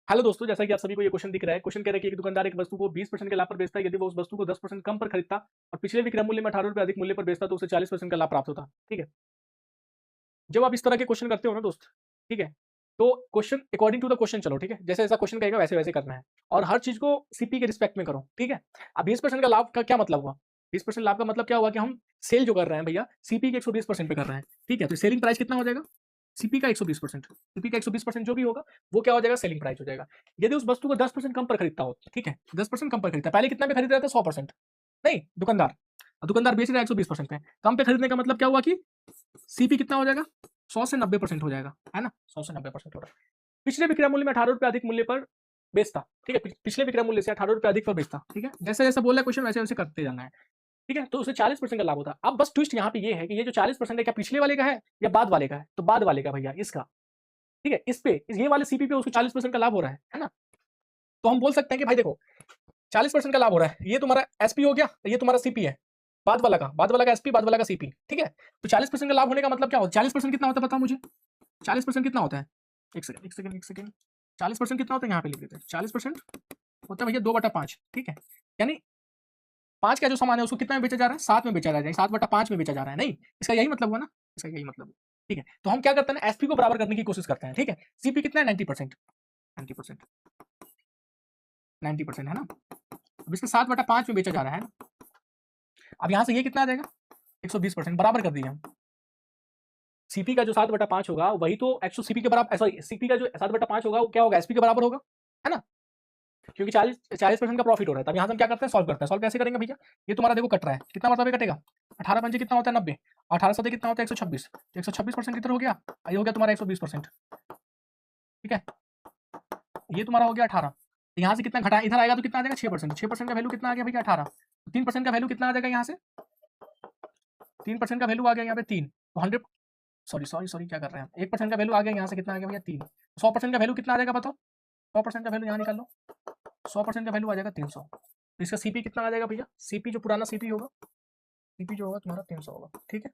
Hello दोस्तों, जैसा कि आप सभी को ये क्वेश्चन दिख रहा है। क्वेश्चन कह रहा है कि एक दुकानदार एक वस्तु को 20% के लाभ पर बेचता है यदि वो उस वस्तु को 10% कम पर खरीदता और पिछले विक्रय मूल्य में 18 रुपये अधिक मूल्य पर बेचता तो उसे 40% का लाभ प्राप्त होता। ठीक है। जब आप इस तरह के क्वेश्चन करते हो ना दोस्त, ठीक है, तो question according to the question चलो। ठीक है, जैसे जैसा क्वेश्चन कहेगा वैसे वैसे करना है और हर चीज को सीपी के रिस्पेक्ट में करो। ठीक है। अब 20% का लाभ का क्या मतलब हुआ? 20% लाभ का मतलब क्या हुआ कि हम सेल जो कर रहे हैं भैया सीपी के 120% पे कर रहे हैं। ठीक है, तो सेलिंग प्राइस कितना हो जाएगा? सीपी का 120%। सीपी का 120% जो भी होगा वो क्या हो जाएगा? सेलिंग प्राइस हो जाएगा। यदि उस वस्तु को 10% कम पर खरीदता हो, ठीक है, 10% कम पर खरीदता है, पहले कितना पे खरीद रहा था? 100%। नहीं, दुकानदार, दुकानदार बेच रहा है 120% पे। कम पे खरीदने का मतलब क्या हुआ कि सीपी कितना हो जाएगा? 100 से 90% हो जाएगा, है ना? 100 से 90% हो रहा है। पिछले विक्रय मूल्य में 18 रुपये अधिक मूल्य पर बेचता। ठीक है, पिछले विक्रय मूल्य से 18 रुपये अधिक पर बेचता। ठीक है, जैसे जैसा बोल रहा है क्वेश्चन वैसे वैसे करते जाना है। ठीक है, तो उसे 40% का लाभ होता है। अब बस ट्विस्ट यहाँ पे ये है कि ये जो 40% है क्या पिछले वाले का है या बाद वाले का है? तो बाद वाले का भैया, इसका। ठीक है, इस पे ये वाले सीपी पे उसको 40% का लाभ हो रहा है ना? तो हम बोल सकते हैं कि भाई देखो, 40% का लाभ हो रहा है, ये तुम्हारा एसपी हो गया, ये तुम्हारा सीपी है। बाद वाला का एसपी, बाद वाला का सीपी। ठीक है, तो 40% का लाभ होने का मतलब क्या होता है? 40% कितना होता है बताओ मुझे? 40% कितना होता है? एक सेकंड, एक सेकंड, एक सेकंड। 40% कितना होता है? यहाँ पे लिख देते हैं। 40% होता है भैया 2/5। ठीक है, यानी 5 का जो सामान है उसको कितना में बेचा जा रहा है? 7 में बेचा जा रहा है, 7/5 में बेचा जा रहा है। नहीं, इसका यही मतलब हुआ ना? इसका यही मतलब हुआ। ठीक है, तो हम क्या करते हैं ना, एसपी को बराबर करने की कोशिश करते हैं। ठीक है, सीपी कितना है? 90%। 90%, 90% है ना? अब इसका 7/5 में बेचा जा रहा है ना? अब यहाँ से ये कितना आ जाएगा? 120%, बराबर कर दिए हम। सीपी का जो 7/5 होगा वही तो एक्चुअल सीपी के बराबर, सॉरी, सीपी का जो 7/5 होगा वो क्या होगा? एसपी के बराबर होगा, है ना? क्योंकि 40% का प्रॉफिट हो रहा है। तब यहाँ से हम क्या करते हैं? सॉल्व करते हैं। सॉल्व कैसे करेंगे भैया? ये तुम्हारा देखो कट रहा है, कितना मतलब ये कटेगा? 18 पंजे कितना होता है? 90। 18 सौ कितना होता है? 126। 126% कितना हो गया? ये हो गया तुम्हारा 120%। ठीक है, ये तुम्हारा हो गया 18। यहाँ से कितना घटा, इधर आएगा तो कितना आ जाएगा? 6%। 6% का वैल्यू कितना आ गया भैया? 18। 3% का वैल्यू कितना आ जाएगा यहाँ से? 3% का वैल्यू आ गया यहाँ पे 3। तो 100, सॉरी सॉरी सॉरी, क्या कर रहे हैं हम? 1% का वैल्यू आ गया यहाँ से, कितना आ गया भैया? 3। 100% का वैल्यू कितना आ जाएगा बताओ? 100% का वैल्यू यहाँ निकाल लो। 100% का वैल्यू आ जाएगा 300। तो इसका सीपी कितना आ जाएगा भैया? सीपी जो पुराना सीपी होगा, सीपी जो होगा तुम्हारा 300 होगा। ठीक है,